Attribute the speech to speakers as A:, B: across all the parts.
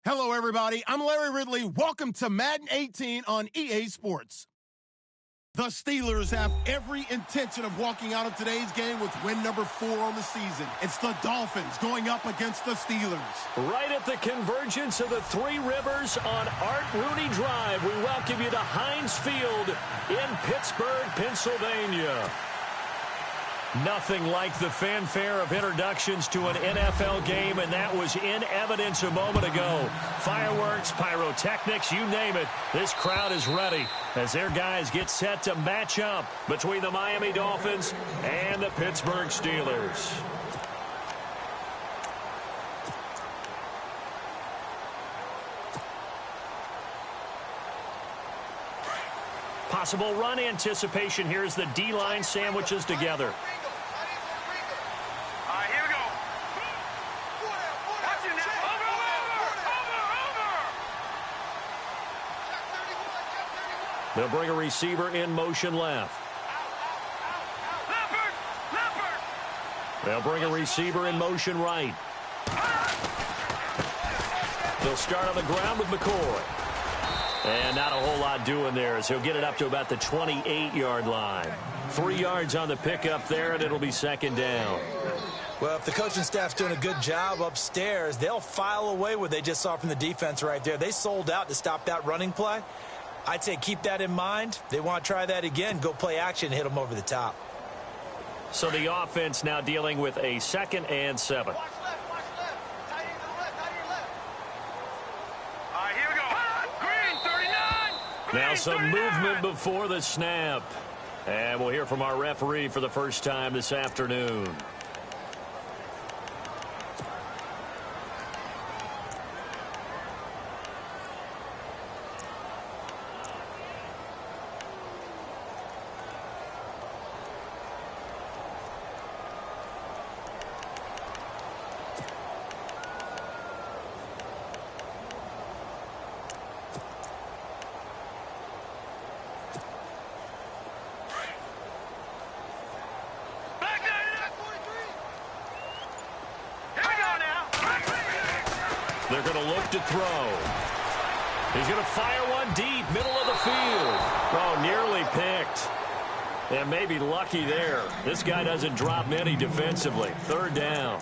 A: Hello, everybody. I'm Larry Ridley. Welcome to Madden 18 on EA Sports. The Steelers have every intention of walking out of today's game with win number 4 on the season. It's the Dolphins going up against the Steelers.
B: Right at the convergence of the Three Rivers on Art Rooney Drive, we welcome you to Heinz Field in Pittsburgh, Pennsylvania. Nothing like the fanfare of introductions to an NFL game, and that was in evidence a moment ago. Fireworks, pyrotechnics, you name it. This crowd is ready as their guys get set to match up between the Miami Dolphins and the Pittsburgh Steelers. Possible run anticipation here as the D-line sandwiches together. They'll bring a receiver in motion left. They'll bring a receiver in motion right. They'll start on the ground with McCoy. And not a whole lot doing there as he'll get it up to about the 28-yard line. 3 yards on the pickup there, and it'll be second down.
C: Well, if the coaching staff's doing a good job upstairs, they'll file away what they just saw from the defense right there. They sold out to stop that running play. I'd say keep that in mind. They want to try that again. Go play action, hit them over the top.
B: So the offense now dealing with a 2nd and 7.
D: Watch left. Tight end to the left. All right, here we go. Green, 39.
B: Now some
D: 39.
B: movement before the snap. And we'll hear from our referee for the first time this afternoon. They're going to look to throw. He's going to fire one deep, middle of the field. Oh, nearly picked. And maybe lucky there. This guy doesn't drop many defensively. 3rd down.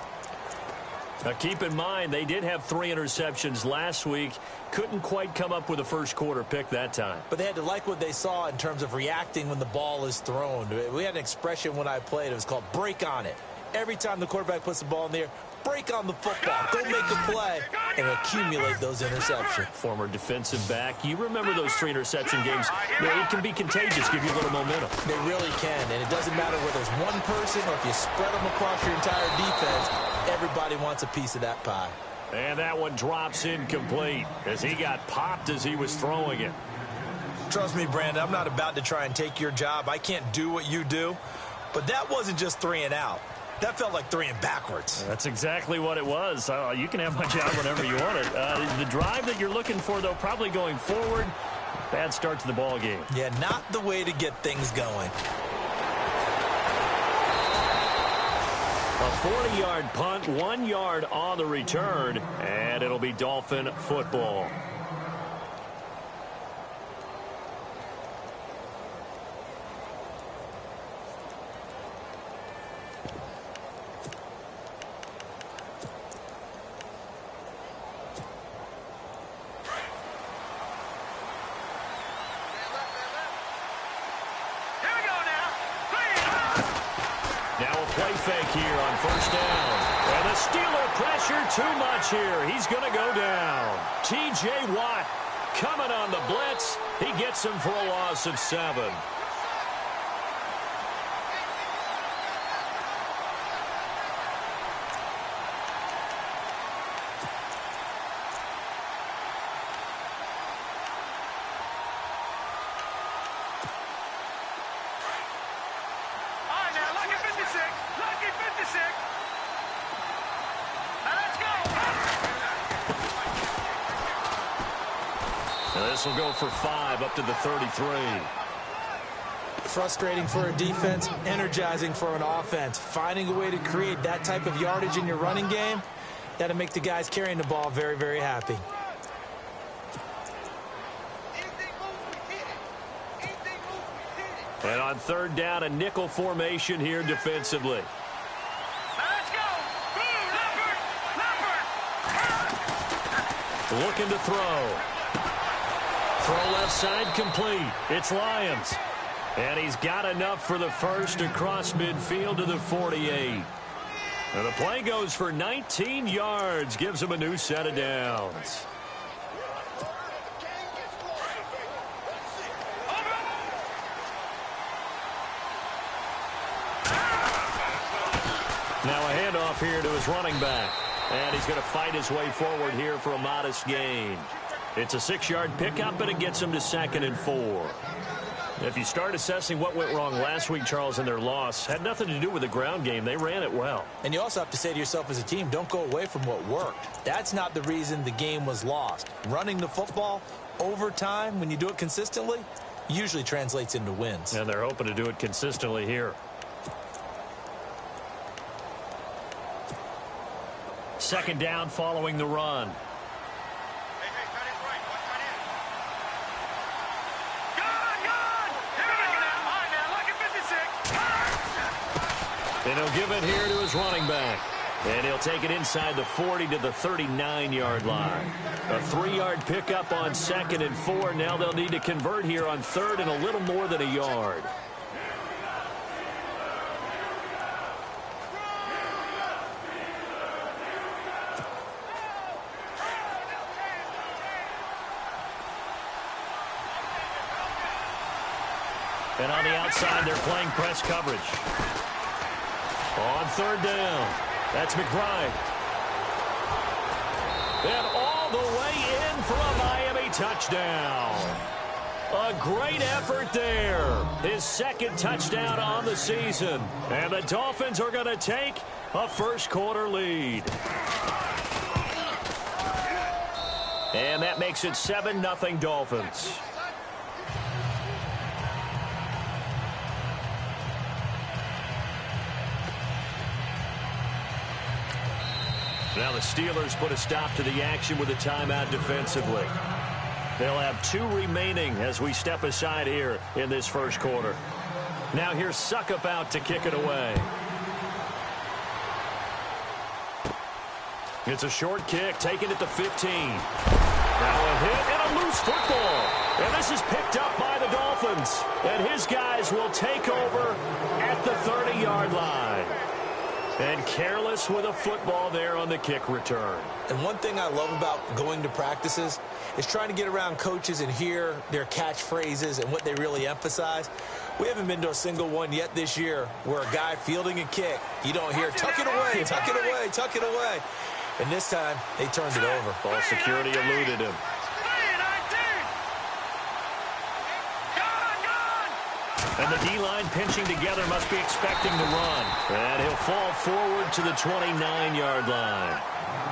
B: Now, keep in mind, they did have 3 interceptions last week. Couldn't quite come up with a first quarter pick that time.
C: But they had to like what they saw in terms of reacting when the ball is thrown. We had an expression when I played. It was called break on it. Every time the quarterback puts the ball in the air, break on the football. Go make a play and accumulate those interceptions.
B: Former defensive back. You remember those 3 interception games. It can be contagious, give you a little momentum.
C: They really can, and it doesn't matter whether it's one person or if you spread them across your entire defense. Everybody wants a piece of that pie.
B: And that one drops incomplete as he got popped as he was throwing it.
C: Trust me, Brandon, I'm not about to try and take your job. I can't do what you do. But that wasn't just 3 and out. That felt like 3 and backwards.
B: That's exactly what it was. You can have my job whenever you want it. The drive that you're looking for, though, probably going forward. Bad start to the ball game.
C: Yeah, not the way to get things going.
B: A 40-yard punt, 1 yard on the return, and it'll be Dolphin football. Play fake here on 1st down. And the Steeler pressure too much here. He's going to go down. T.J. Watt coming on the blitz. He gets him for a loss of 7. This will go for 5 up to the 33.
C: Frustrating for a defense, energizing for an offense. Finding a way to create that type of yardage in your running game, that'll make the guys carrying the ball very, very happy.
B: And on third down, a nickel formation here defensively.
D: Let's go. Leopard.
B: Looking to throw. Throw left side complete. It's Lyons. And he's got enough for the first across midfield to the 48. And the play goes for 19 yards. Gives him a new set of downs. Now a handoff here to his running back. And he's going to fight his way forward here for a modest gain. It's a 6-yard pickup, and it gets him to 2nd and 4. If you start assessing what went wrong last week, Charles, in their loss, had nothing to do with the ground game. They ran it well.
C: And you also have to say to yourself as a team, don't go away from what worked. That's not the reason the game was lost. Running the football over time, when you do it consistently, usually translates into wins.
B: And they're hoping to do it consistently here. Second down following the run. And he'll give it here to his running back. And he'll take it inside the 40 to the 39-yard line. A 3-yard pickup on 2nd and 4. Now they'll need to convert here on 3rd and a little more than a yard. And on the outside, they're playing press coverage. On 3rd down, that's McBride. And all the way in for a Miami touchdown. A great effort there. His 2nd touchdown on the season. And the Dolphins are going to take a first-quarter lead. And that makes it 7-0 Dolphins. Now the Steelers put a stop to the action with a timeout defensively. They'll have 2 remaining as we step aside here in this first quarter. Now here's Suckup out to kick it away. It's a short kick taken at the 15. Now a hit and a loose football. And this is picked up by the Dolphins. And his guys will take over at the 30-yard line. And careless with a football there on the kick return.
C: And one thing I love about going to practices is trying to get around coaches and hear their catchphrases and what they really emphasize. We haven't been to a single one yet this year where a guy fielding a kick, you don't hear, tuck it away, tuck it away, tuck it away. And this time, they turned it over.
B: Ball security eluded him. And the D-line pinching together must be expecting the run. And he'll fall forward to the 29-yard line.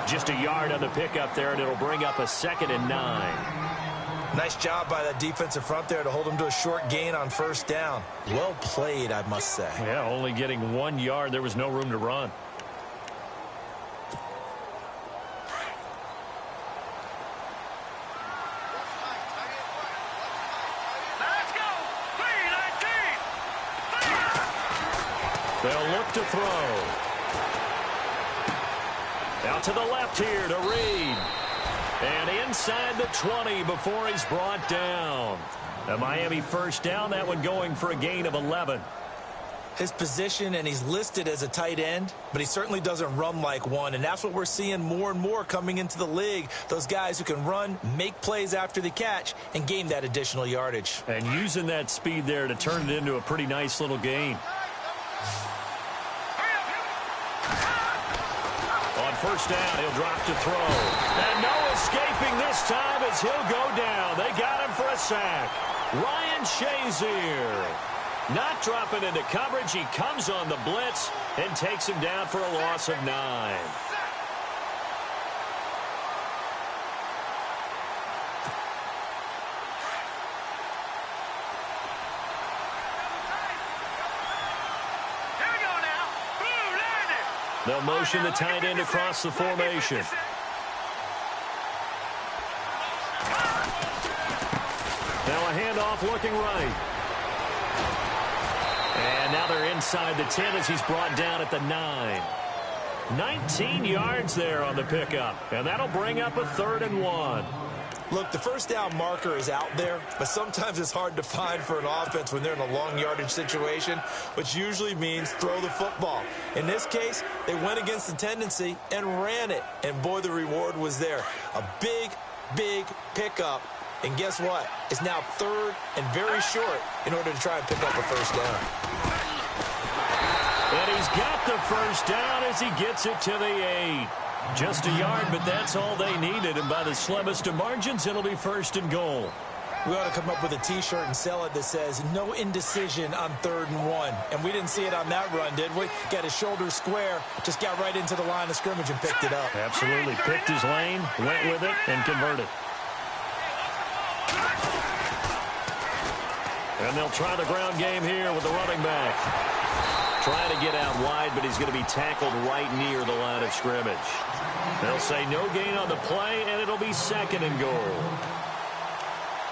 B: Just a yard on the pickup there, and it'll bring up a 2nd and 9.
C: Nice job by that defensive front there to hold him to a short gain on 1st down. Well played, I must say.
B: Yeah, only getting 1 yard. There was no room to run. They'll look to throw. Out to the left here to Reed. And inside the 20 before he's brought down. A Miami first down, that one going for a gain of 11.
C: His position, and he's listed as a tight end, but he certainly doesn't run like one, and that's what we're seeing more and more coming into the league. Those guys who can run, make plays after the catch, and gain that additional yardage.
B: And using that speed there to turn it into a pretty nice little gain. On 1st down, he'll drop to throw. And no escaping this time as he'll go down. They got him for a sack. Ryan Shazier not dropping into coverage. He comes on the blitz and takes him down for a loss of 9. They'll motion the tight end across the formation. Now a handoff looking right. And now they're inside the 10 as he's brought down at the 9. 19 yards there on the pickup. And that'll bring up a 3rd and 1.
C: Look, the first down marker is out there, but sometimes it's hard to find for an offense when they're in a long yardage situation, which usually means throw the football. In this case, they went against the tendency and ran it. And boy, the reward was there. A big, big pickup. And guess what? It's now 3rd and very short in order to try and pick up a first down.
B: And he's got the first down as he gets it to the 8. Just a yard, but that's all they needed. And by the slimmest of margins, it'll be 1st and goal.
C: We ought to come up with a T-shirt and sell it that says, no indecision on 3rd and 1. And we didn't see it on that run, did we? Got his shoulders square, just got right into the line of scrimmage and picked it up.
B: Absolutely. Picked his lane, went with it, and converted. And they'll try the ground game here with the running back. Trying to get out wide, but he's going to be tackled right near the line of scrimmage. They'll say no gain on the play, and it'll be 2nd and goal.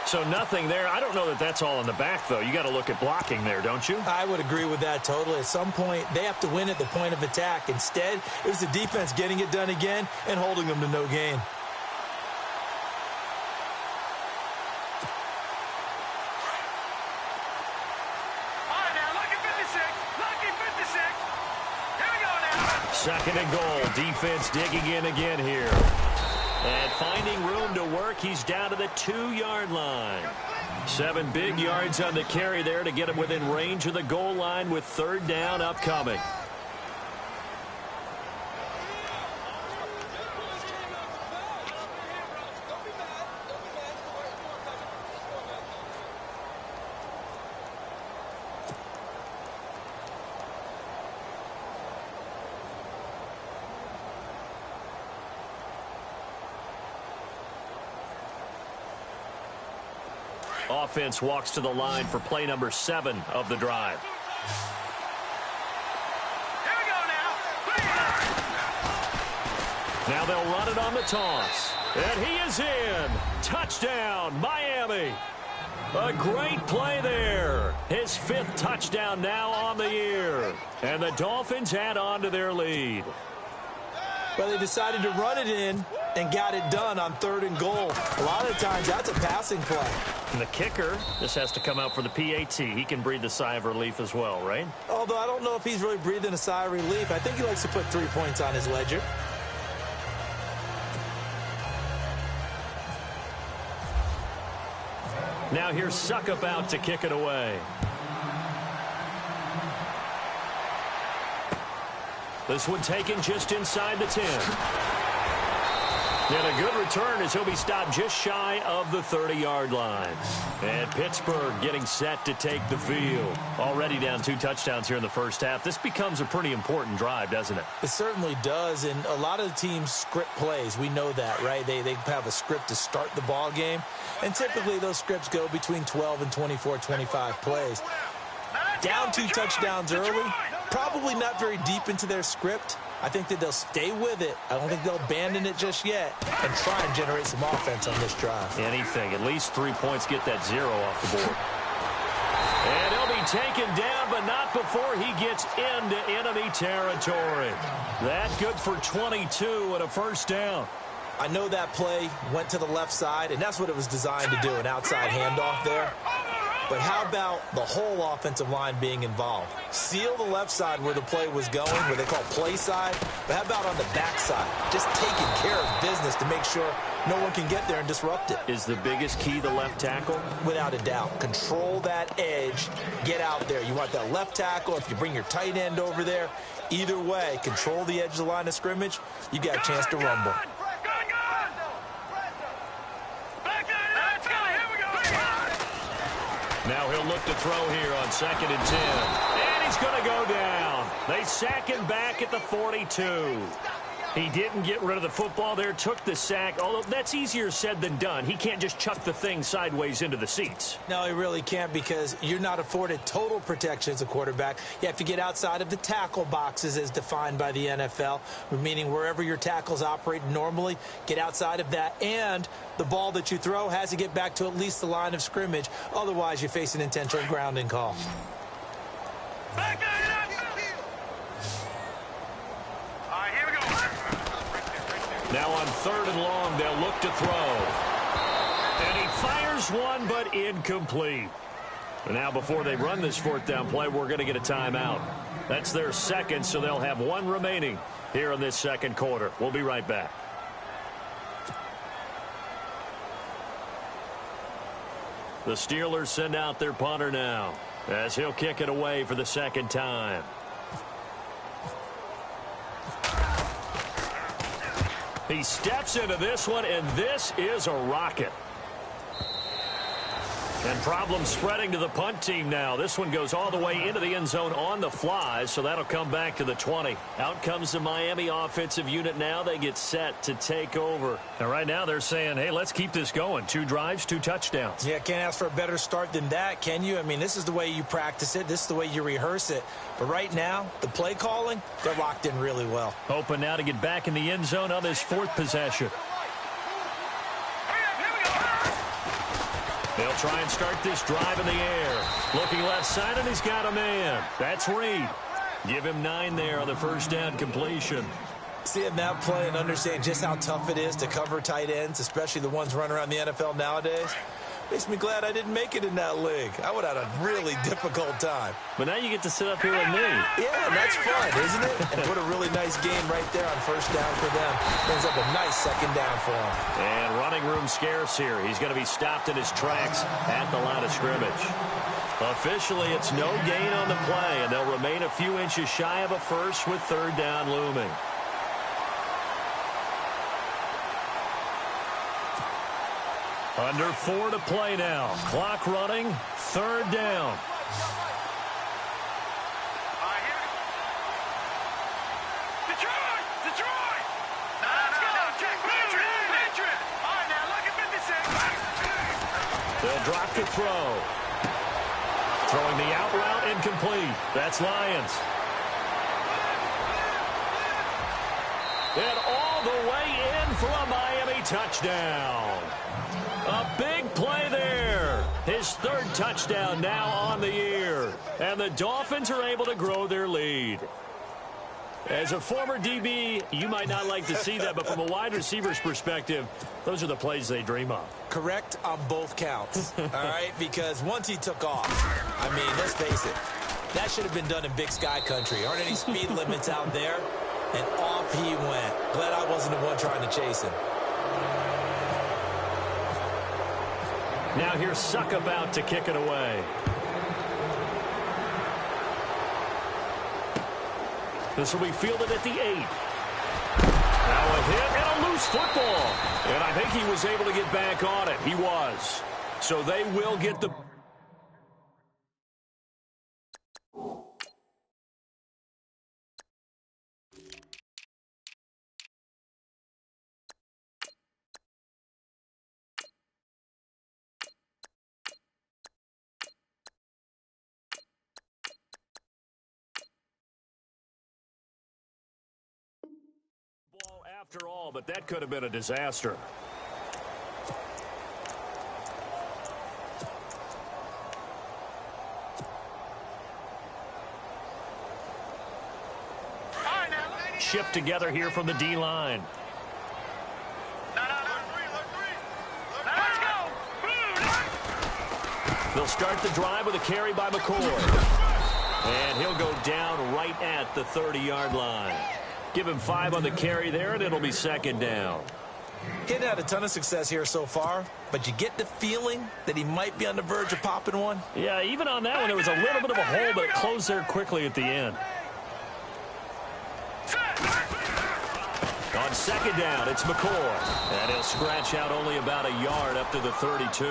B: So nothing there. I don't know that that's all in the back, though. You got to look at blocking there, don't you?
C: I would agree with that totally. At some point, they have to win at the point of attack. Instead, it was the defense getting it done again and holding them to no gain.
B: Second and goal. Defense digging in again here. And finding room to work, he's down to the 2-yard line. 7 big yards on the carry there to get him within range of the goal line with 3rd down upcoming. Offense walks to the line for play number 7 of the drive.
D: Here we go now.
B: Now they'll run it on the toss. And he is in. Touchdown, Miami. A great play there. His 5th touchdown now on the year. And the Dolphins add on to their lead.
C: Well, they decided to run it in and got it done on 3rd and goal. A lot of times, that's a passing play.
B: And the kicker, this has to come out for the PAT. He can breathe a sigh of relief as well, right?
C: Although I don't know if he's really breathing a sigh of relief. I think he likes to put 3 points on his ledger.
B: Now here's Suckup out to kick it away. This one taken just inside the 10. And a good return as he'll be stopped just shy of the 30-yard line. And Pittsburgh getting set to take the field. Already down 2 touchdowns here in the first half. This becomes a pretty important drive, doesn't it?
C: It certainly does, and a lot of the teams script plays. We know that, right? They have a script to start the ball game, and typically those scripts go between 12 and 24, 25 plays. Down 2 touchdowns early, probably not very deep into their script. I think that they'll stay with it. I don't think they'll abandon it just yet and try and generate some offense on this drive.
B: Anything. At least 3 points, get that 0 off the board. And he'll be taken down, but not before he gets into enemy territory. That good for 22 and a first down.
C: I know that play went to the left side, and that's what it was designed to do, an outside handoff there. But how about the whole offensive line being involved? Seal the left side where the play was going, where they call play side. But how about on the back side? Just taking care of business to make sure no one can get there and disrupt it.
B: Is the biggest key the left tackle?
C: Without a doubt. Control that edge. Get out there. You want that left tackle. If you bring your tight end over there, either way, control the edge of the line of scrimmage. You got a chance to rumble.
B: Now he'll look to throw here on 2nd and 10. And he's going to go down. They sack him back at the 42. He didn't get rid of the football there, took the sack. Although that's easier said than done. He can't just chuck the thing sideways into the seats.
C: No, he really can't, because you're not afforded total protection as a quarterback. You have to get outside of the tackle boxes as defined by the NFL, meaning wherever your tackles operate normally, get outside of that. And the ball that you throw has to get back to at least the line of scrimmage. Otherwise, you face an intentional grounding call.
D: Back it up. All right, here we go.
B: Now on 3rd and long, they'll look to throw. And he fires one, but incomplete. And now before they run this 4th down play, we're going to get a timeout. That's their second, so they'll have one remaining here in this second quarter. We'll be right back. The Steelers send out their punter now as he'll kick it away for the second time. He steps into this one, and this is a rocket. And problems spreading to the punt team now. This one goes all the way into the end zone on the fly, so that'll come back to the 20. Out comes the Miami offensive unit now. They get set to take over. And right now they're saying, hey, let's keep this going. 2 drives, 2 touchdowns.
C: Yeah, can't ask for a better start than that, can you? I mean, this is the way you practice it. This is the way you rehearse it. But right now, the play calling, they're locked in really well.
B: Hoping now to get back in the end zone on this 4th possession. They'll try and start this drive in the air. Looking left side, and he's got a man. That's Reed. Give him 9 there on the 1st down completion.
C: Seeing that play and understanding just how tough it is to cover tight ends, especially the ones running around the NFL nowadays, makes me glad I didn't make it in that league. I would have had a really difficult time.
B: But now you get to sit up here with me.
C: Yeah, and that's fun, isn't it? And put a really nice game right there on 1st down for them. Brings up a nice 2nd down for him.
B: And running room scarce here. He's going to be stopped in his tracks at the line of scrimmage. Officially, it's no gain on the play, and they'll remain a few inches shy of a first with 3rd down looming. Under 4 to play now. Clock running. 3rd down.
D: Detroit! Let's go! Patriot! All right, now look at 56.
B: They'll drop the throw. Throwing the out route incomplete. That's Lions. And all the way in for a Miami touchdown. A big play there. His 3rd touchdown now on the year. And the Dolphins are able to grow their lead. As a former DB, you might not like to see that, but from a wide receiver's perspective, those are the plays they dream of.
C: Correct on both counts, all right? Because once he took off, I mean, let's face it, that should have been done in Big Sky country. Aren't any speed limits out there? And off he went. Glad I wasn't the one trying to chase him.
B: Now here's Suckup out to kick it away. This will be fielded at the 8. Now a hit and a loose football. And I think he was able to get back on it. He was. So they will get the... After all, but that could have been a disaster. Shift together here from the D-line.
D: Let's go!
B: They'll start the drive with a carry by McCoy. And he'll go down right at the 30-yard line. Give him 5 on the carry there, and it'll be 2nd down.
C: He hadn't had a ton of success here so far, but you get the feeling that he might be on the verge of popping one.
B: Yeah, even on that one, there was a little bit of a hole, but it closed there quickly at the end. On 2nd down, it's McCoy. And he'll scratch out only about a yard up to the 32.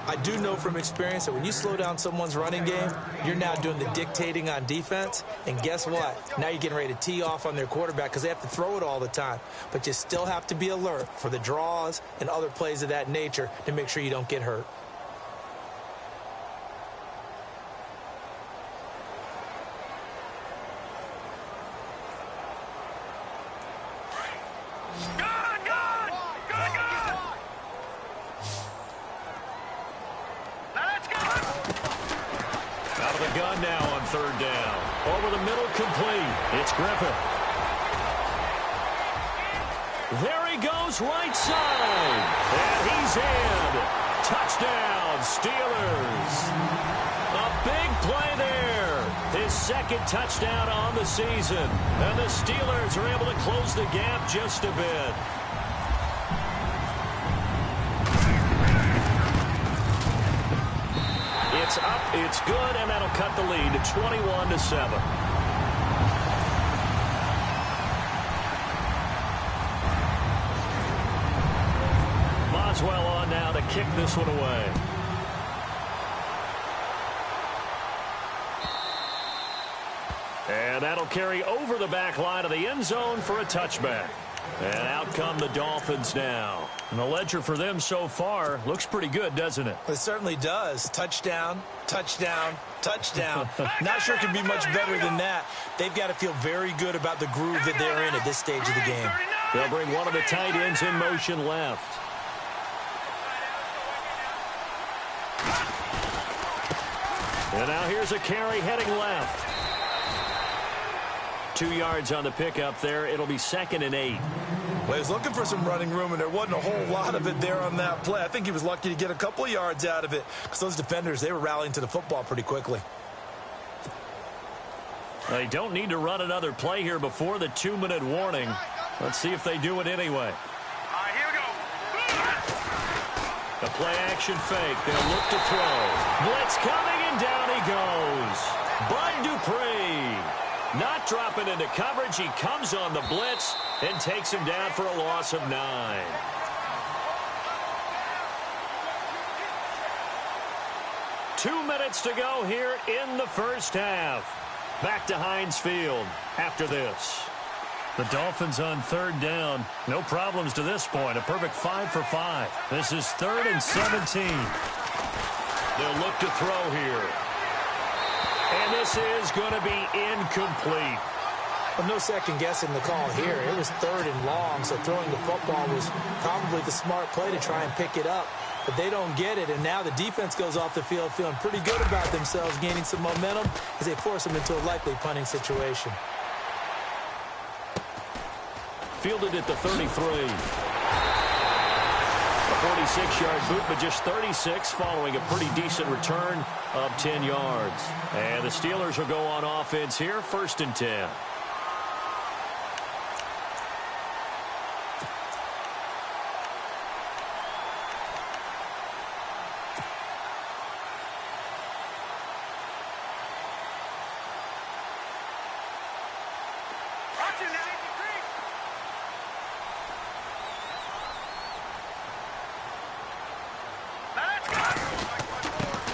C: I do know from experience that when you slow down someone's running game, you're now doing the dictating on defense. And guess what? Now you're getting ready to tee off on their quarterback because they have to throw it all the time. But you still have to be alert for the draws and other plays of that nature to make sure you don't get hurt.
B: the gun now on third down. Over the middle, complete. It's Griffith. There he goes, right side. And he's in. Touchdown, Steelers. A big play there. His second touchdown on the season. And the Steelers are able to close the gap just a bit. It's up, it's good, and that'll cut the lead to 21-7. Boswell on now to kick this one away. And that'll carry over the back line of the end zone for a touchback. And out come the Dolphins now. And the ledger for them so far looks pretty good, doesn't it?
C: It certainly does. Touchdown, touchdown, touchdown. Not sure it can be much better than that. They've got to feel very good about the groove that they're in at this stage of the game.
B: They'll bring one of the tight ends in motion left. And now here's a carry heading left. 2 yards on the pickup there. It'll be 2nd and 8.
C: Well, he was looking for some running room, and there wasn't a whole lot of it there on that play. I think he was lucky to get a couple of yards out of it because those defenders, they were rallying to the football pretty quickly.
B: They don't need to run another play here before the 2-minute warning. Let's see if they do it anyway.
D: All right, here we go.
B: The play-action fake. They'll look to throw. Blitz coming, and down he goes. Bud Dupree. Not dropping into coverage. He comes on the blitz and takes him down for a loss of 9. Two minutes to go here in the first half. Back to Heinz Field after this. The Dolphins on third down. No problems to this point. A perfect 5 for 5. This is 3rd and 17. They'll look to throw here. And this is going to be incomplete.
C: Well, no second guessing the call here. It was 3rd and long, so throwing the football was probably the smart play to try and pick it up. But they don't get it, and now the defense goes off the field feeling pretty good about themselves, gaining some momentum as they force them into a likely punting situation.
B: Fielded at the 33. A 46-yard boot, but just 36 following a pretty decent return of 10 yards. And the Steelers will go on offense here, 1st and 10.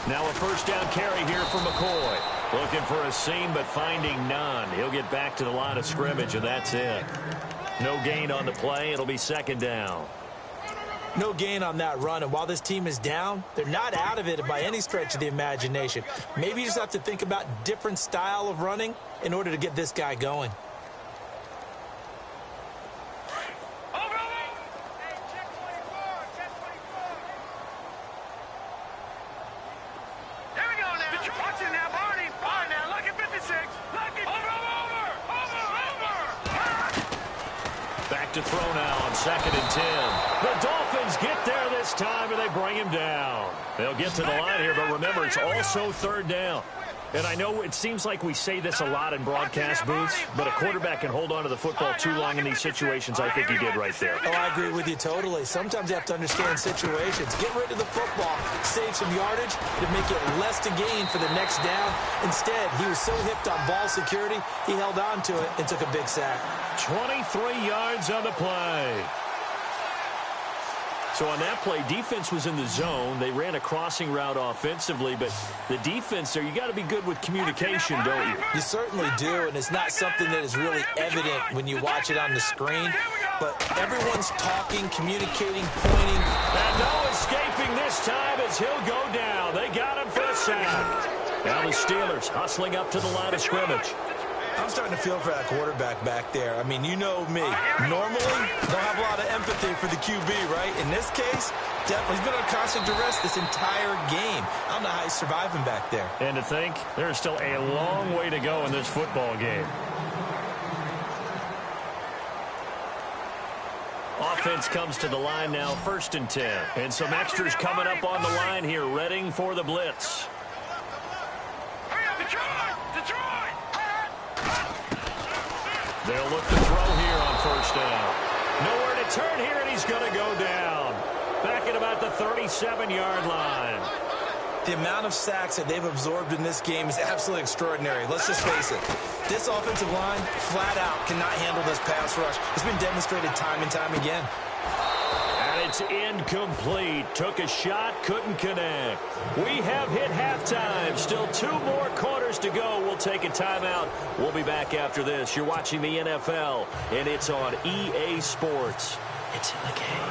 B: Now a first down carry here for McCoy. Looking for a seam, but finding none. He'll get back to the line of scrimmage, and that's it. No gain on the play. It'll be 2nd down.
C: No gain on that run, and while this team is down, they're not out of it by any stretch of the imagination. Maybe you just have to think about different style of running in order to get this guy going.
B: To throw now on 2nd and 10. The Dolphins get there this time, and they bring him down. They'll get to the line here, but remember, it's also 3rd down. And I know it seems like we say this a lot in broadcast booths, but a quarterback can hold on to the football too long in these situations. I think he did right there.
C: Oh, I agree with you totally. Sometimes you have to understand situations. Get rid of the football, save some yardage to make it less to gain for the next down. Instead, he was so hipped on ball security, he held on to it and took a big sack.
B: 23 yards on the play. So on that play, defense was in the zone. They ran a crossing route offensively, but the defense there, you got to be good with communication, don't you?
C: You certainly do, and it's not something that is really evident when you watch it on the screen. But everyone's talking, communicating, pointing.
B: And no escaping this time as he'll go down. They got him for a sack. Now the Steelers hustling up to the line of scrimmage.
C: I'm starting to feel for that quarterback back there. I mean, you know me. Normally, don't have a lot of empathy for the QB, right? In this case, definitely. He's been on constant duress this entire game. I don't know how he's surviving back there.
B: And to think, there's still a long way to go in this football game. Offense comes to the line now, 1st and 10. And some extras coming up on the line here, readying for the blitz. They'll look to throw here on 1st down. Nowhere to turn here, and he's going to go down. Back at about the 37-yard line.
C: The amount of sacks that they've absorbed in this game is absolutely extraordinary. Let's just face it. This offensive line, flat out, cannot handle this pass rush. It's been demonstrated time and time again.
B: And it's incomplete. Took a shot, couldn't connect. We have hit halftime. Still 2 more quarters to go. We'll take a timeout. We'll be back after this. You're watching the NFL, and it's on EA Sports. It's in the game.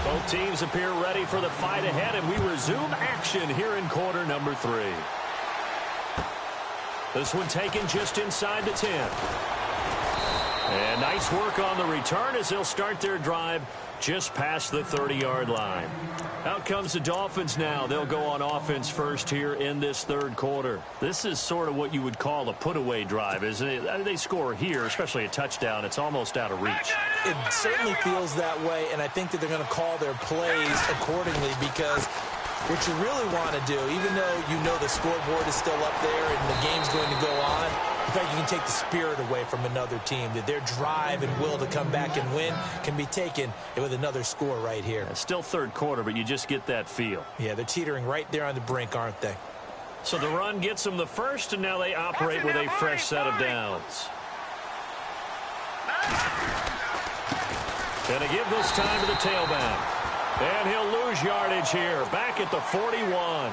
B: Both teams appear ready for the fight ahead, and we resume action here in quarter number 3. This one taken just inside the 10. And nice work on the return as they'll start their drive just past the 30-yard line. Out comes the Dolphins now. They'll go on offense first here in this 3rd quarter. This is sort of what you would call a put-away drive, isn't it? They score here, especially a touchdown. It's almost out of reach.
C: It certainly feels that way, and I think that they're going to call their plays accordingly because what you really want to do, even though you know the scoreboard is still up there and the game's going to go on, in fact, you can take the spirit away from another team. That their drive and will to come back and win can be taken with another score right here.
B: It's still 3rd quarter, but you just get that feel.
C: Yeah, they're teetering right there on the brink, aren't they?
B: So the run gets them the first, and now they operate with a fresh set of downs. And they give this time to the tailback. And he'll lose yardage here. Back at the 41.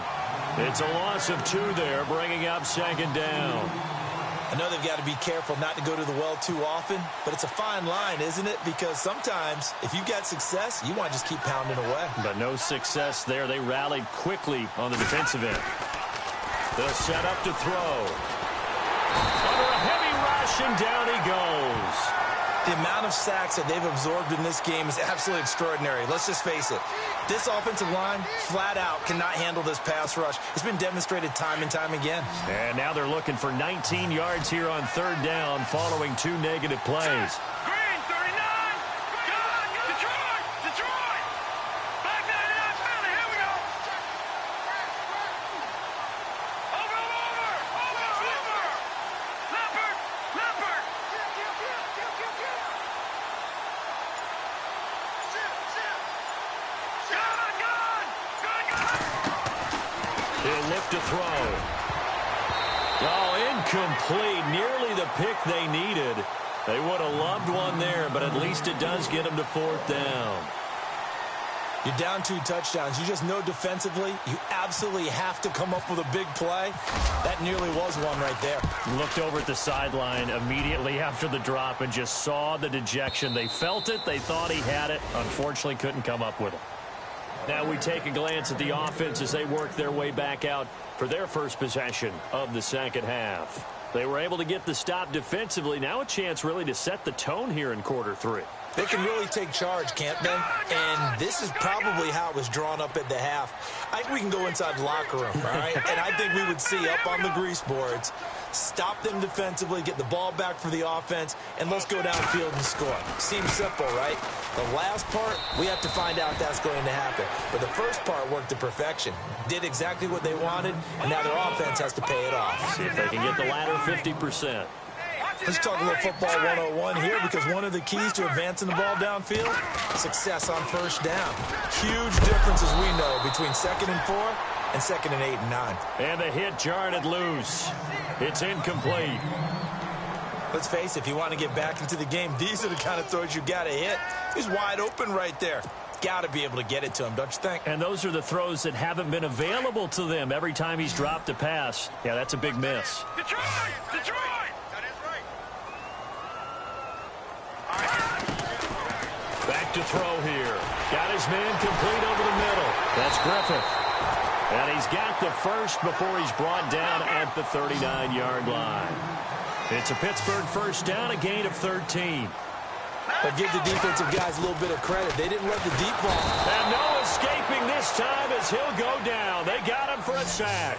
B: It's a loss of 2 there, bringing up 2nd down.
C: I know they've got to be careful not to go to the well too often, but it's a fine line, isn't it? Because sometimes, if you got success, you want to just keep pounding away.
B: But no success there. They rallied quickly on the defensive end. They'll set up to throw. Under a heavy rush, and down he goes.
C: The amount of sacks that they've absorbed in this game is absolutely extraordinary. Let's just face it. This offensive line, flat out, cannot handle this pass rush. It's been demonstrated time and time again.
B: And now they're looking for 19 yards here on 3rd down following 2 negative plays.
D: Green, 39. Detroit. Detroit. Back 99 Philly. Here we go. Over. Leopard.
B: He'll look to throw. Oh, incomplete. Nearly the pick they needed. They would have loved one there, but at least it does get them to 4th down.
C: You're down 2 touchdowns. You just know defensively you absolutely have to come up with a big play. That nearly was one right there.
B: Looked over at the sideline immediately after the drop and just saw the dejection. They felt it. They thought he had it. Unfortunately, couldn't come up with it. Now we take a glance at the offense as they work their way back out for their first possession of the 2nd half. They were able to get the stop defensively. Now a chance really to set the tone here in quarter 3.
C: They can really take charge, can't they? And this is probably how it was drawn up at the half. I think we can go inside the locker room, all right? And I think we would see up on the grease boards, stop them defensively, get the ball back for the offense, and let's go downfield and score. Seems simple, right? The last part, we have to find out if that's going to happen. But the first part worked to perfection. Did exactly what they wanted, and now their offense has to pay it off.
B: See if they can get the latter 50%.
C: Let's talk a little football 101 here, because one of the keys to advancing the ball downfield, success on 1st down. Huge difference, as we know, between 2nd and 4 and 2nd and 8 and 9.
B: And the hit jarred it loose. It's incomplete.
C: Let's face it, if you want to get back into the game, these are the kind of throws you got to hit. He's wide open right there. Got to be able to get it to him, don't you think?
B: And those are the throws that haven't been available to them every time he's dropped a pass. Yeah, that's a big miss.
D: Detroit.
B: Back to throw here. Got his man complete over the middle. That's Griffith. And he's got the first before he's brought down at the 39-yard line. It's a Pittsburgh first down, a gain of 13.
C: But give the defensive guys a little bit of credit. They didn't let the deep ball.
B: And no escaping this time as he'll go down. They got him for a sack.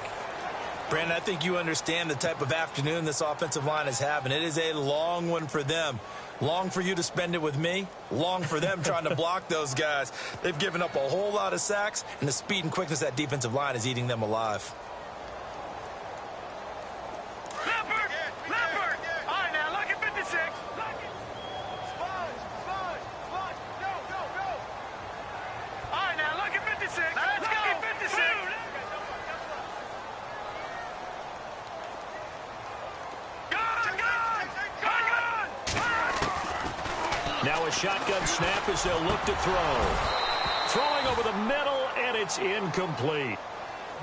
C: Brandon, I think you understand the type of afternoon this offensive line is having. It is a long one for them. Long for you to spend it with me. Long for them trying to block those guys. They've given up a whole lot of sacks, and the speed and quickness of that defensive line is eating them alive.
B: Now a shotgun snap as they'll look to throw. Throwing over the middle, and it's incomplete.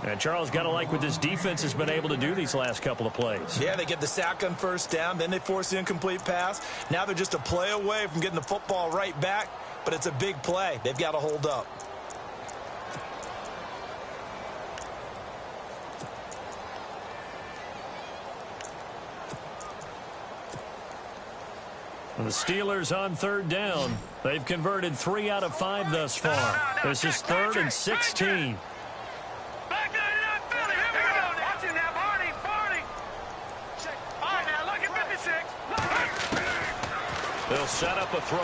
B: And Charles, got to like what this defense has been able to do these last couple of plays.
C: Yeah, they get the sack on first down, then they force the incomplete pass. Now they're just a play away from getting the football right back, but it's a big play. They've got to hold up.
B: The Steelers on third down. They've converted 3 out of 5 thus far. This is 3rd and 16. They'll set up a throw.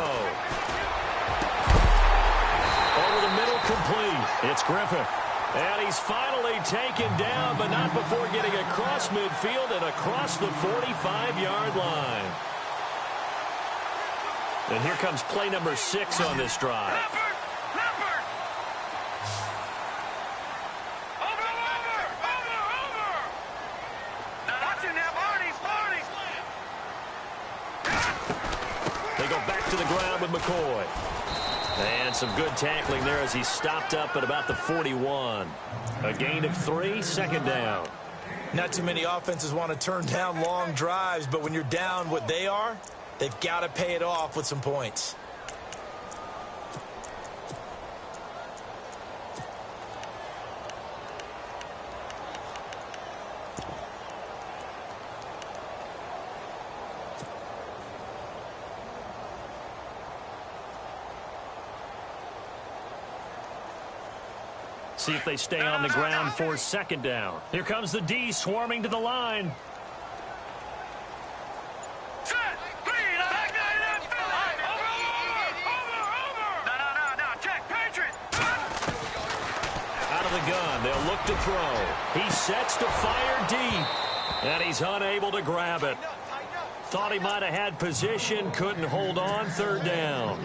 B: Over the middle, complete. It's Griffith. And he's finally taken down, but not before getting across midfield and across the 45-yard line. And here comes play number 6 on this drive. They go back to the ground with McCoy. And some good tackling there as he stopped up at about the 41. A gain of 3, 2nd down.
C: Not too many offenses want to turn down long drives, but when you're down what they are, they've got to pay it off with some points.
B: See if they stay on the ground for 2nd down. Here comes the D swarming to the line. Gun. They'll look to throw. He sets to fire deep, and he's unable to grab it. Thought he might have had position, couldn't hold on. 3rd down.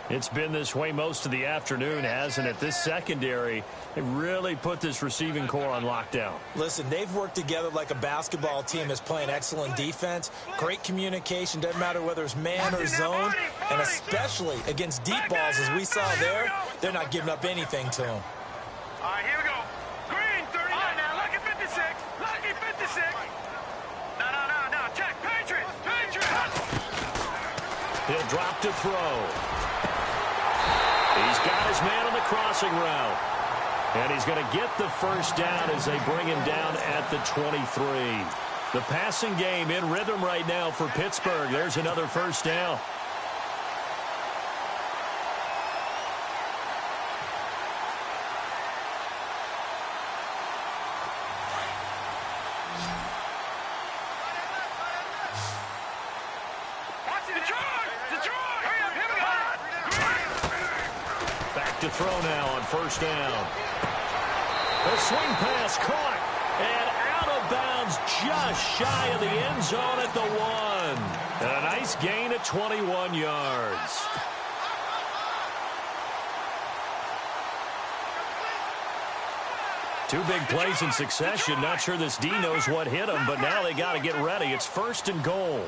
B: It's been this way most of the afternoon, hasn't it? This secondary, they really put this receiving core on lockdown.
C: Listen, they've worked together like a basketball team that's playing excellent defense. Great communication, doesn't matter whether it's man or zone, and especially against deep balls as we saw there, they're not giving up anything to them.
D: All right, here we go. Green, 30. All right, now, lucky 56. Lucky 56. No. Check. Patriot.
B: He'll drop to throw. He's got his man on the crossing route. And he's going to get the first down as they bring him down at the 23. The passing game in rhythm right now for Pittsburgh. There's another first down. To throw now on first down. The swing pass caught and out of bounds just shy of the end zone at the 1. And a nice gain at 21 yards. Two big plays in succession. Not sure this D knows what hit him, but now they got to get ready. It's 1st and goal.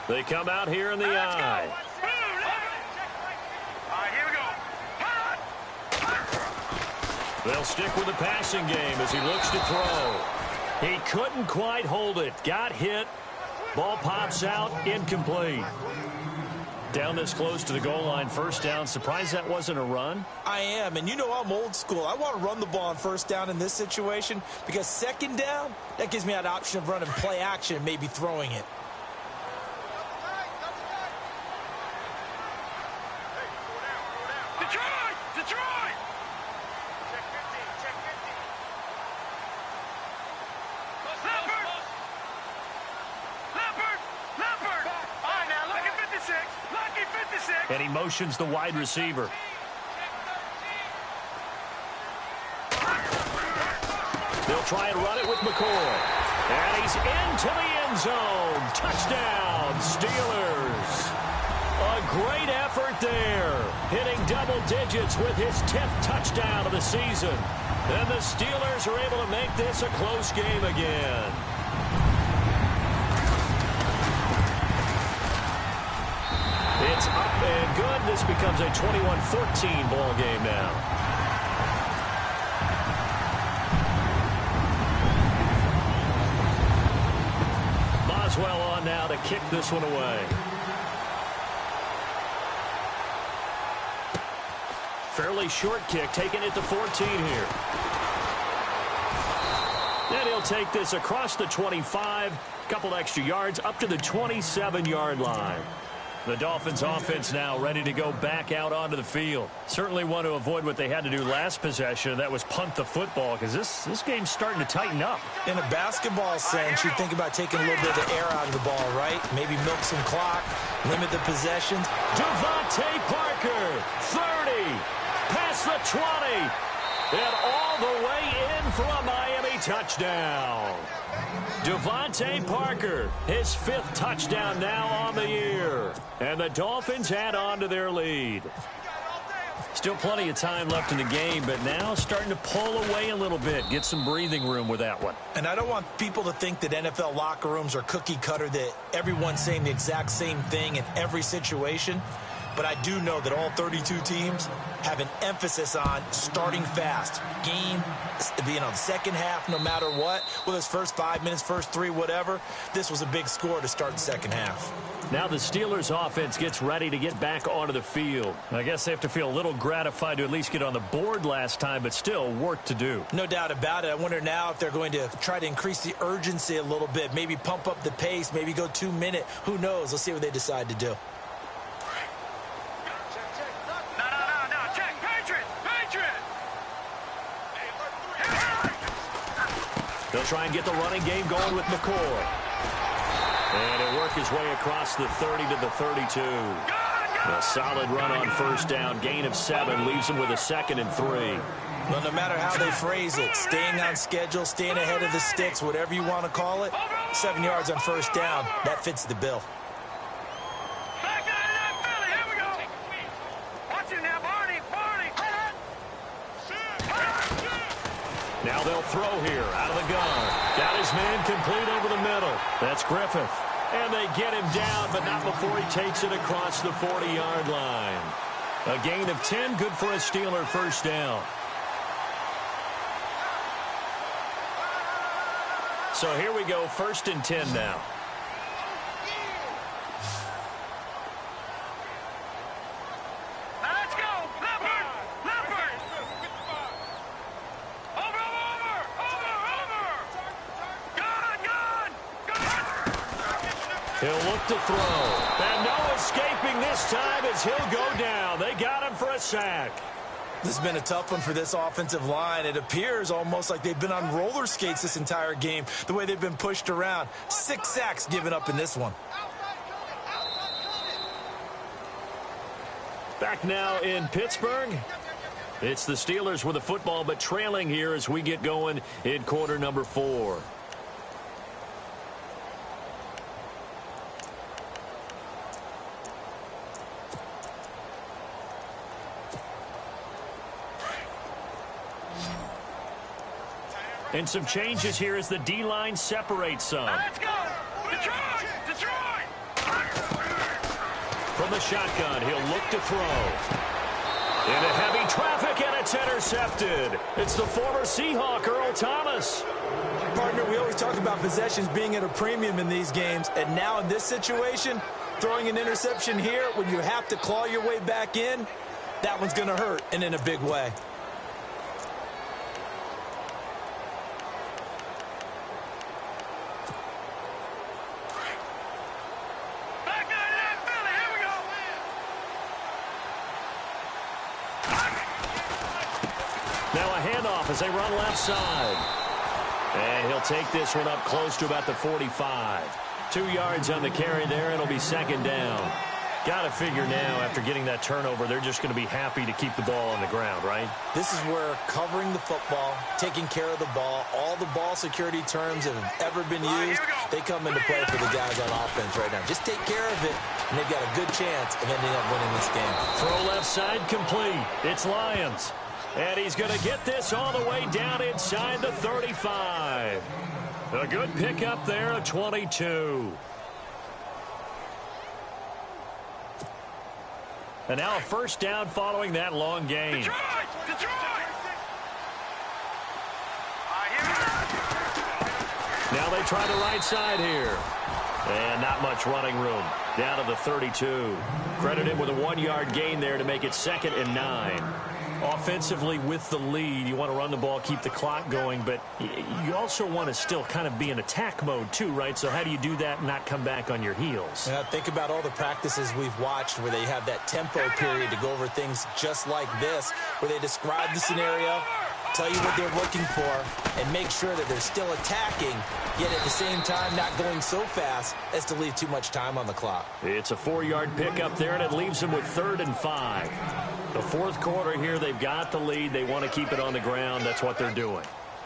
B: They come out here in the eye. They'll stick with the passing game as he looks to throw. He couldn't quite hold it. Got hit. Ball pops out. Incomplete. Down this close to the goal line, first down. Surprised that wasn't a run?
C: I am, and you know I'm old school. I want to run the ball on first down in this situation because second down, that gives me that option of running play action and maybe throwing it.
D: Detroit! Detroit! Leopard! All right, now, lucky 56. Lucky 56.
B: And he motions the wide receiver. They'll try and run it with McCoy. And he's into the end zone. Touchdown, Steelers. A great effort there. Hitting double digits with his 10th touchdown of the season. And the Steelers are able to make this a close game again. It's up and good. This becomes a 21-14 ball game now. Boswell on now to kick this one away. Fairly short kick, taking it to 14 here. And he'll take this across the 25, couple extra yards, up to the 27-yard line. The Dolphins offense now ready to go back out onto the field. Certainly want to avoid what they had to do last possession. That was punt the football, because this game's starting to tighten up.
C: In a basketball sense, you think about taking a little bit of the air out of the ball, right? Maybe milk some clock, limit the possessions.
B: Devontae Parker, 30, past the 20, and all the way in for a Miami touchdown. Devontae Parker, his 5th touchdown now on the year. And the Dolphins add on to their lead. Still plenty of time left in the game, but now starting to pull away a little bit. Get some breathing room with that one.
C: And I don't want people to think that NFL locker rooms are cookie cutter, that everyone's saying the exact same thing in every situation. But I do know that all 32 teams have an emphasis on starting fast. Game, second half, no matter what. Whether it's first 5 minutes, first 3, whatever. This was a big score to start the second half.
B: Now the Steelers offense gets ready to get back onto the field. I guess they have to feel a little gratified to at least get on the board last time, but still work to do.
C: No doubt about it. I wonder now if they're going to try to increase the urgency a little bit. Maybe pump up the pace, maybe go 2-minute. Who knows? Let's see what they decide to do.
B: They'll try and get the running game going with McCoy. And he'll work his way across the 30 to the 32. A solid run on first down. Gain of 7 leaves him with a 2nd and 3.
C: Well, no matter how they phrase it, staying on schedule, staying ahead of the sticks, whatever you want to call it, 7 yards on first down, that fits the bill.
B: Now they'll throw here out of the gun. Got his man complete over the middle. That's Griffith. And they get him down, but not before he takes it across the 40-yard line. A gain of 10, good for a Steeler first down. So here we go, 1st and 10 now. He'll look to throw. And no escaping this time as he'll go down. They got him for a sack.
C: This has been a tough one for this offensive line. It appears almost like they've been on roller skates this entire game, the way they've been pushed around. 6 sacks given up in this one.
B: Back now in Pittsburgh. It's the Steelers with the football, but trailing here as we get going in quarter number 4. And some changes here as the D-line separates some.
D: Let's go! Detroit! Detroit!
B: From the shotgun, he'll look to throw. Into heavy traffic, and it's intercepted. It's the former Seahawk, Earl Thomas.
C: Partner, we always talk about possessions being at a premium in these games, and now in this situation, throwing an interception here, when you have to claw your way back in, that one's going to hurt, and in a big way.
B: Now a handoff as they run left side. And he'll take this one up close to about the 45. 2 yards on the carry there. It'll be second down. Got to figure now, after getting that turnover, they're just going to be happy to keep the ball on the ground, right?
C: This is where covering the football, taking care of the ball, all the ball security terms that have ever been used, they come into play for the guys on offense right now. Just take care of it, and they've got a good chance of ending up winning this game.
B: Throw left side complete. It's Lions. And he's going to get this all the way down inside the 35. A good pickup there, a 22. And now a first down following that long gain. Now they try the right side here. And not much running room. Down to the 32. Credited with a 1-yard gain there to make it 2nd and 9. Offensively, with the lead, you want to run the ball, keep the clock going, but you also want to still kind of be in attack mode too, right? So how do you do that and not come back on your heels?
C: Yeah, think about all the practices we've watched where they have that tempo period to go over things just like this, where they describe the scenario, tell you what they're looking for, and make sure that they're still attacking, yet at the same time not going so fast as to leave too much time on the clock.
B: It's a 4-yard pickup there, and it leaves them with 3rd and 5. The fourth quarter here, they've got the lead. They want to keep it on the ground. That's what they're doing.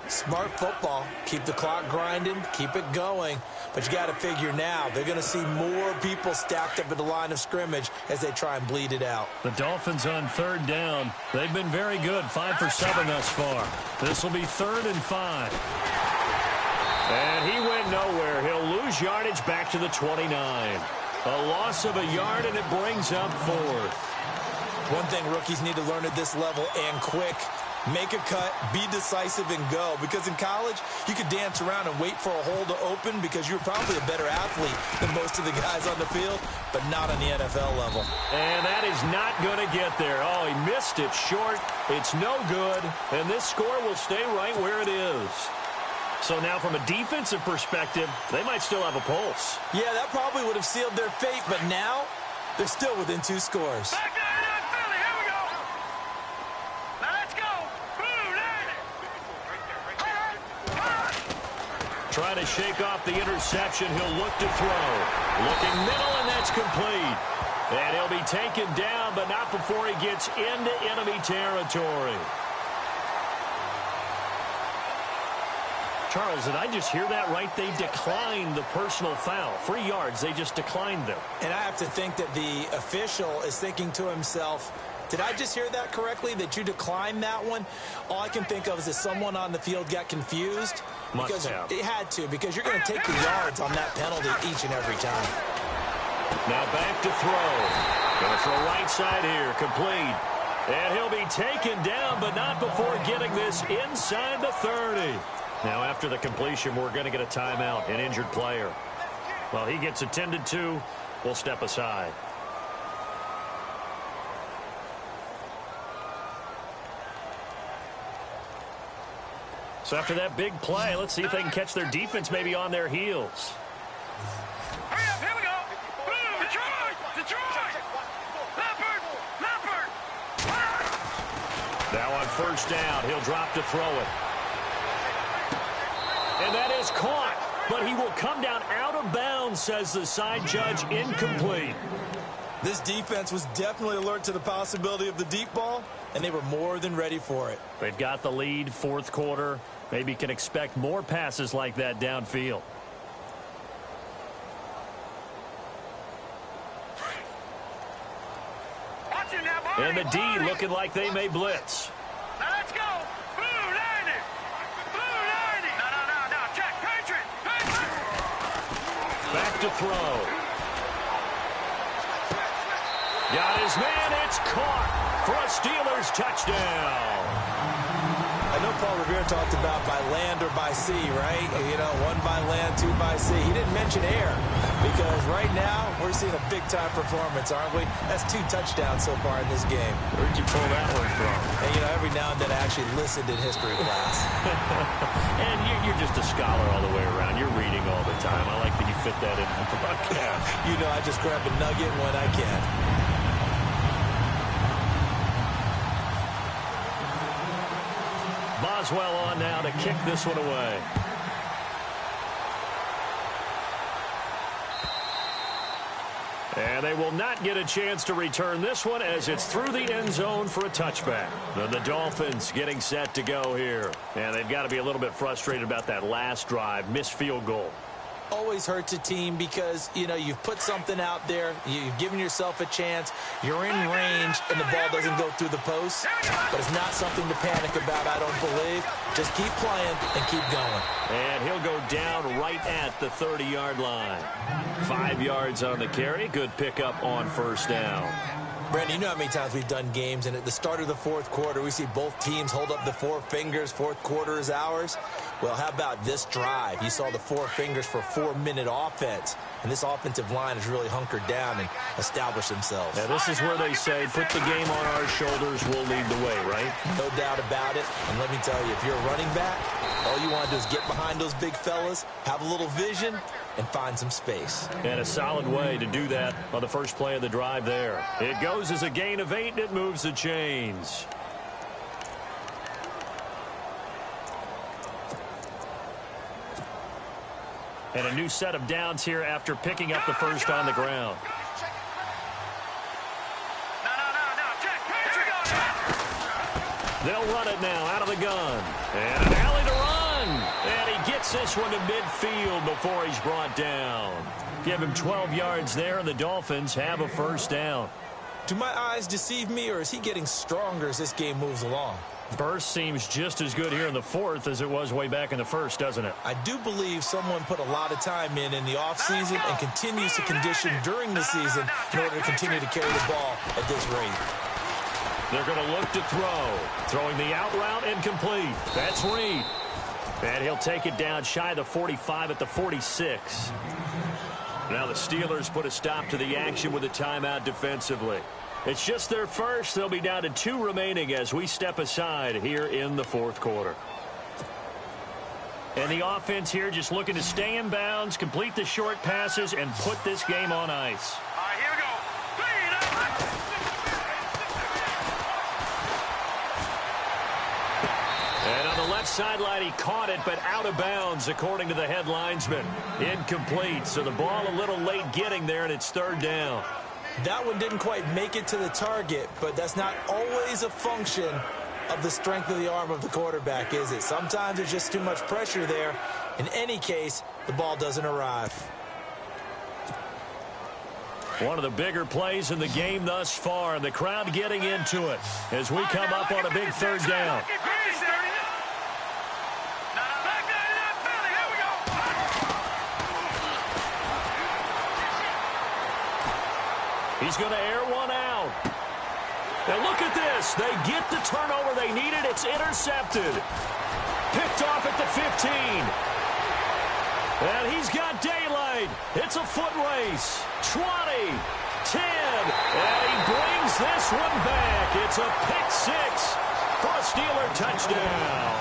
C: Smart football. Keep the clock grinding. Keep it going. But you got to figure now they're going to see more people stacked up at the line of scrimmage as they try and bleed it out.
B: The Dolphins on 3rd down. They've been very good. 5 for 7 thus far. This will be 3rd and 5. And he went nowhere. He'll lose yardage back to the 29. A loss of a yard, and it brings up 4th.
C: One thing rookies need to learn at this level, and quick, make a cut, be decisive, and go. Because in college, you could dance around and wait for a hole to open because you're probably a better athlete than most of the guys on the field, but not on the NFL level.
B: And that is not going to get there. Oh, he missed it short. It's no good, and this score will stay right where it is. So now from a defensive perspective, they might still have a pulse.
C: Yeah, that probably would have sealed their fate, but now they're still within 2 scores.
B: Trying to shake off the interception. He'll look to throw. Looking middle, and that's complete. And he'll be taken down, but not before he gets into enemy territory. Charles, did I just hear that right? They declined the personal foul. 3 yards, they just declined them.
C: And I have to think that the official is thinking to himself, did I just hear that correctly, that you declined that one? All I can think of is that someone on the field got confused. Because it had to, because you're going to take the yards on that penalty each and every time.
B: Now back to throw. Going to throw right side here, complete. And he'll be taken down, but not before getting this inside the 30. Now after the completion, we're going to get a timeout, an injured player. Well, he gets attended to. We'll step aside. So after that big play, let's see if they can catch their defense maybe on their heels.
D: Hurry up, here we go. Boom, Detroit, Detroit. Leopard.
B: Now on first down, he'll drop to throw it. And that is caught, but he will come down out of bounds, says the side judge, incomplete.
C: This defense was definitely alert to the possibility of the deep ball, and they were more than ready for it.
B: They've got the lead, fourth quarter. Maybe can expect more passes like that downfield. And the D looking like they may blitz.
D: Now let's go. Blue 90. Blue 90. No. Check. Patriot.
B: Back to throw. Got his man. It's caught for a Steelers touchdown.
C: I know Paul Revere talked about by land or by sea, right? You know, 1 by land, 2 by sea. He didn't mention air because right now we're seeing a big-time performance, aren't we? That's 2 touchdowns so far in this game.
B: Where'd you pull that one from?
C: And, you know, every now and then I actually listened in history class.
B: And you're just a scholar all the way around. You're reading all the time. I like that you fit that in the broadcast.
C: You know, I just grab a nugget when I can.
B: Boswell on now to kick this one away. And they will not get a chance to return this one as it's through the end zone for a touchback. Then the Dolphins getting set to go here. And they've got to be a little bit frustrated about that last drive, missed field goal.
C: Always hurts a team because, you know, you've put something out there, you've given yourself a chance, you're in range, and the ball doesn't go through the post. But it's not something to panic about, I don't believe. Just keep playing and keep going.
B: And he'll go down right at the 30-yard line. 5 yards on the carry. Good pickup on first down.
C: Brandon, you know how many times we've done games, and at the start of the fourth quarter, we see both teams hold up the 4 fingers, fourth quarter is ours. Well, how about this drive? You saw the 4 fingers for 4-minute offense, and this offensive line has really hunkered down and established themselves.
B: Now, this is where they say, put the game on our shoulders, we'll lead the way, right?
C: No doubt about it, and let me tell you, if you're a running back, all you want to do is get behind those big fellas, have a little vision, and find some space.
B: And a solid way to do that on the first play of the drive there. It goes as a gain of 8, and it moves the chains. And a new set of downs here after picking up the first on the ground. They'll run it now out of the gun. And an alley to run. And he gets this one to midfield before he's brought down. Give him 12 yards there, and the Dolphins have a first down.
C: Do my eyes deceive me, or is he getting stronger as this game moves along?
B: Burst seems just as good here in the fourth as it was way back in the first, doesn't it?
C: I do believe someone put a lot of time in the offseason and continues to condition during the season in order to continue to carry the ball at this rate.
B: They're going to look to throw. Throwing the out route incomplete. That's Reed. And he'll take it down shy of the 45 at the 46. Now the Steelers put a stop to the action with a timeout defensively. It's just their first. They'll be down to 2 remaining as we step aside here in the fourth quarter. And the offense here just looking to stay in bounds, complete the short passes, and put this game on ice.
D: All right, here we go.
B: And on the left sideline, he caught it, but out of bounds, according to the head linesman. Incomplete, so the ball a little late getting there, and it's third down.
C: That one didn't quite make it to the target, but that's not always a function of the strength of the arm of the quarterback, is it? Sometimes there's just too much pressure there. In any case, the ball doesn't arrive.
B: One of the bigger plays in the game thus far, and the crowd getting into it as we come up on a big third down. He's going to air one out. And look at this. They get the turnover they needed. It's intercepted. Picked off at the 15. And he's got daylight. It's a foot race. 20, 10. And he brings this one back. It's a pick 6 for a Steeler touchdown.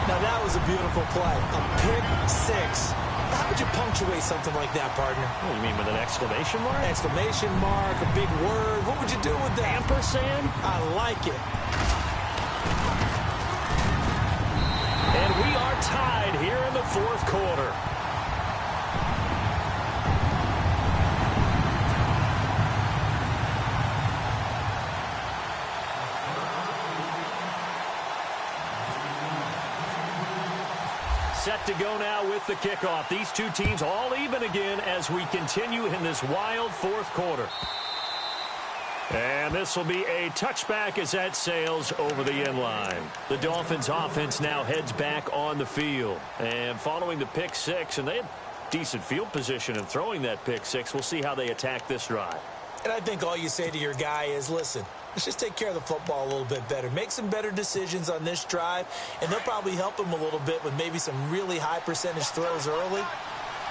C: Now that was a beautiful play. A pick 6. How would you punctuate something like that, partner?
B: What do you mean, with an exclamation mark?
C: Exclamation mark, a big word. What would you do with that?
B: Ampersand?
C: I like it.
B: And we are tied here in the fourth quarter. Set to go now with the kickoff. These two teams all even again as we continue in this wild fourth quarter. And this will be a touchback as that sails over the end line. The Dolphins offense now heads back on the field. And following the pick 6, and they had decent field position in throwing that pick 6. We'll see how they attack this drive.
C: And I think all you say to your guy is, listen, let's just take care of the football a little bit better. Make some better decisions on this drive, and they'll probably help him a little bit with maybe some really high percentage throws early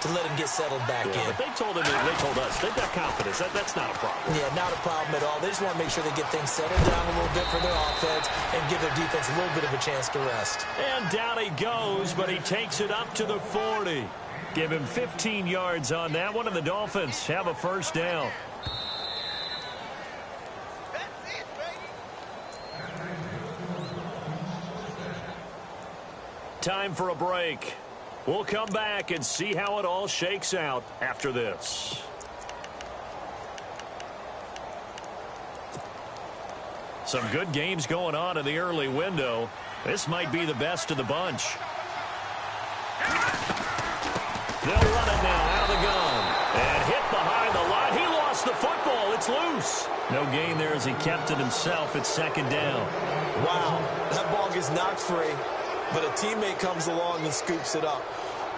C: to let him get settled back in.
B: But they told us, they've got confidence. That's not a problem.
C: Yeah, not a problem at all. They just want to make sure they get things settled down a little bit for their offense and give their defense a little bit of a chance to rest.
B: And down he goes, but he takes it up to the 40. Give him 15 yards on that one, and the Dolphins have a first down. Time for a break. We'll come back and see how it all shakes out after this. Some good games going on in the early window. This might be the best of the bunch. They'll run it now out of the gun. And hit behind the line. He lost the football. It's loose. No gain there as he kept it himself. It's second down.
C: Wow, that ball gets knocked free, but a teammate comes along and scoops it up.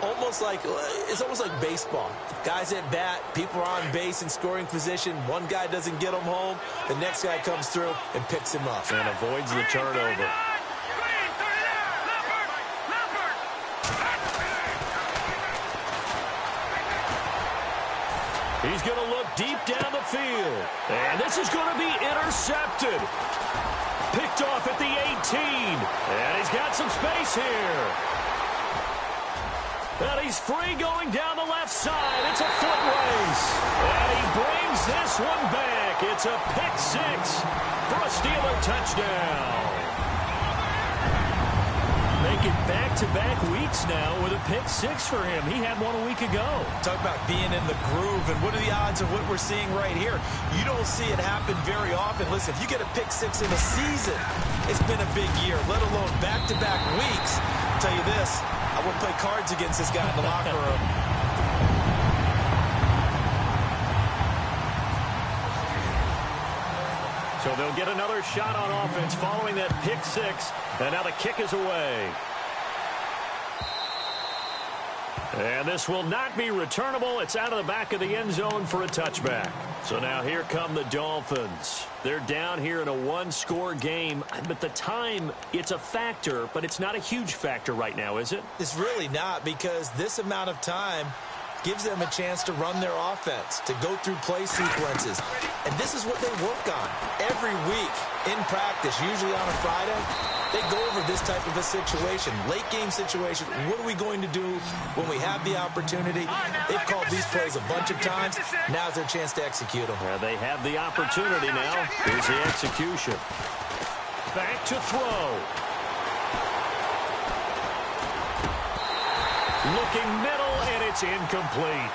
C: It's almost like baseball. Guys at bat, people are on base in scoring position. One guy doesn't get him home. The next guy comes through and picks him up.
B: And avoids the turnover. He's going to look deep down the field. And this is going to be intercepted. Picked off at the 18. And he's got some space here. And he's free going down the left side. It's a foot race. And he brings this one back. It's a pick six for a Steeler touchdown. Making back-to-back weeks now with a pick six for him. He had one a week ago.
C: Talk about being in the groove, and what are the odds of what we're seeing right here? You don't see it happen very often. Listen, if you get a pick six in a season, it's been a big year, let alone back-to-back weeks. I'll tell you this, I wouldn't play cards against this guy in the locker room.
B: So they'll get another shot on offense following that pick six. And now the kick is away. And this will not be returnable. It's out of the back of the end zone for a touchback. So now here come the Dolphins. They're down here in a one-score game. But the time, it's a factor, but it's not a huge factor right now, is it?
C: It's really not, because this amount of time gives them a chance to run their offense, to go through play sequences. And this is what they work on every week in practice, usually on a Friday. They go over this type of a situation, late game situation. What are we going to do when we have the opportunity? They've called these plays a bunch of times. Now's their chance to execute them.
B: They have the opportunity now. Here's the execution. Back to throw. Looking middle, and it's incomplete.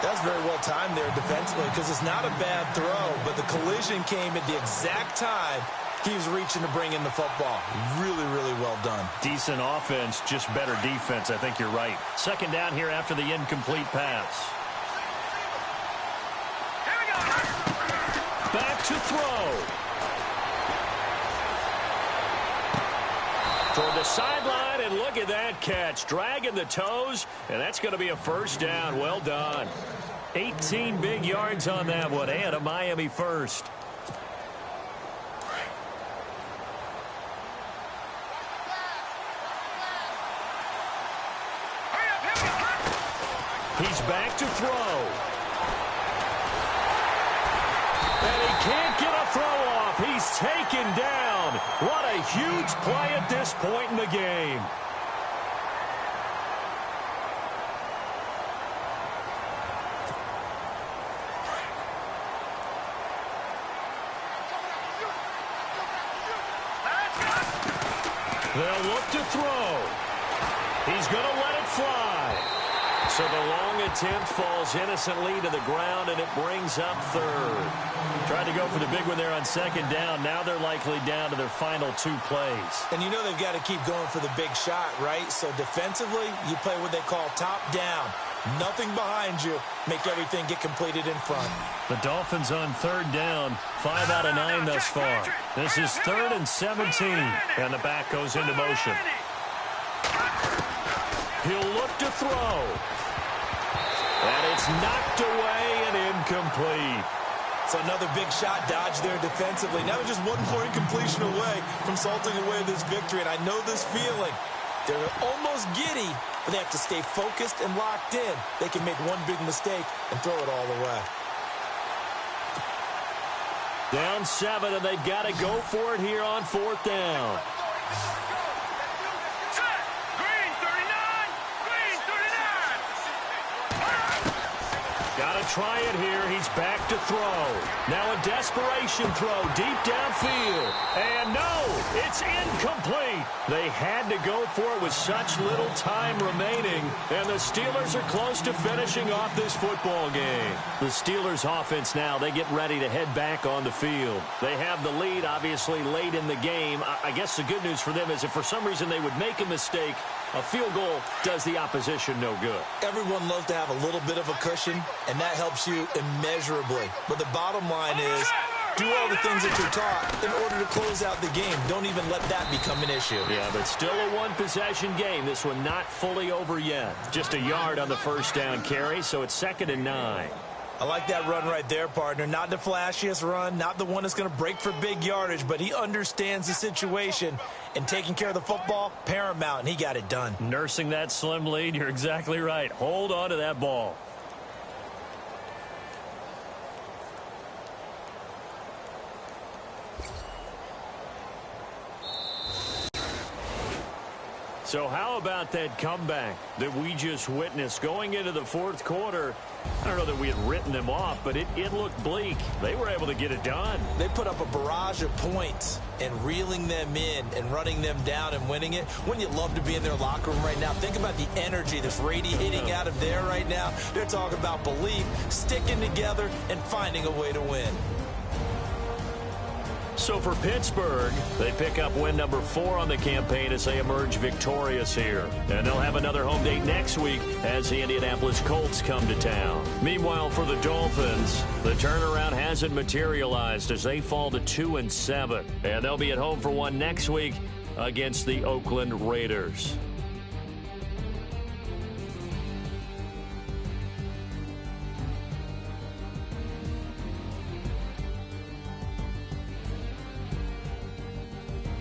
C: That's very well timed there defensively, because it's not a bad throw, but the collision came at the exact time he was reaching to bring in the football. Really, really well done.
B: Decent offense, just better defense. I think you're right. Second down here after the incomplete pass.
D: Here we go.
B: Back to throw. Toward the sideline, and look at that catch. Dragging the toes, and that's going to be a first down. Well done. 18 big yards on that one, and a Miami first. He's back to throw. And he can't get a throw off. He's taken down. What a huge play at this point in the game. They'll look to throw. He's going to let it fly. So the long attempt falls innocently to the ground, and it brings up third. Tried to go for the big one there on second down. Now they're likely down to their final two plays.
C: And you know they've got to keep going for the big shot, right? So defensively, you play what they call top down. Nothing behind you. Make everything get completed in front.
B: The Dolphins on third down. 5 out of 9 thus far. This is 3rd and 17. And the back goes into motion. He'll look to throw. And it's knocked away and incomplete.
C: So another big shot dodged there defensively. Now they're just one more incompletion away from salting away this victory. And I know this feeling. They're almost giddy, but they have to stay focused and locked in. They can make one big mistake and throw it all away.
B: Down 7, and they've got to go for it here on 4th down. Got to try it here. He's back to throw. Now a desperation throw deep downfield. And no, it's incomplete. They had to go for it with such little time remaining. And the Steelers are close to finishing off this football game. The Steelers offense now, they get ready to head back on the field. They have the lead, obviously, late in the game. I guess the good news for them is if for some reason they would make a mistake, a field goal does the opposition no good.
C: Everyone loves to have a little bit of a cushion, and that helps you immeasurably. But the bottom line is, do all the things that you're taught in order to close out the game. Don't even let that become an issue.
B: Yeah, but still a one-possession game. This one not fully over yet. Just a yard on the first down carry, so it's 2nd and 9.
C: I like that run right there, partner. Not the flashiest run, not the one that's going to break for big yardage, but he understands the situation, and taking care of the football, paramount, and he got it done.
B: Nursing that slim lead, you're exactly right. Hold on to that ball. So how about that comeback that we just witnessed going into the 4th quarter? I don't know that we had written them off, but it looked bleak. They were able to get it done.
C: They put up a barrage of points, and reeling them in and running them down and winning it. Wouldn't you love to be in their locker room right now? Think about the energy that's radiating out of there right now. They're talking about belief, sticking together, and finding a way to win.
B: So for Pittsburgh, they pick up win number 4 on the campaign as they emerge victorious here. And they'll have another home date next week as the Indianapolis Colts come to town. Meanwhile, for the Dolphins, the turnaround hasn't materialized as they fall to 2-7. And they'll be at home for one next week against the Oakland Raiders.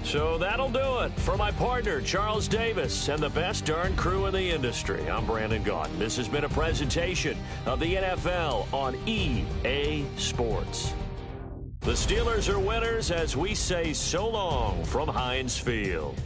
B: So that'll do it. For my partner, Charles Davis, and the best darn crew in the industry, I'm Brandon Gaudin. This has been a presentation of the NFL on EA Sports. The Steelers are winners as we say so long from Heinz Field.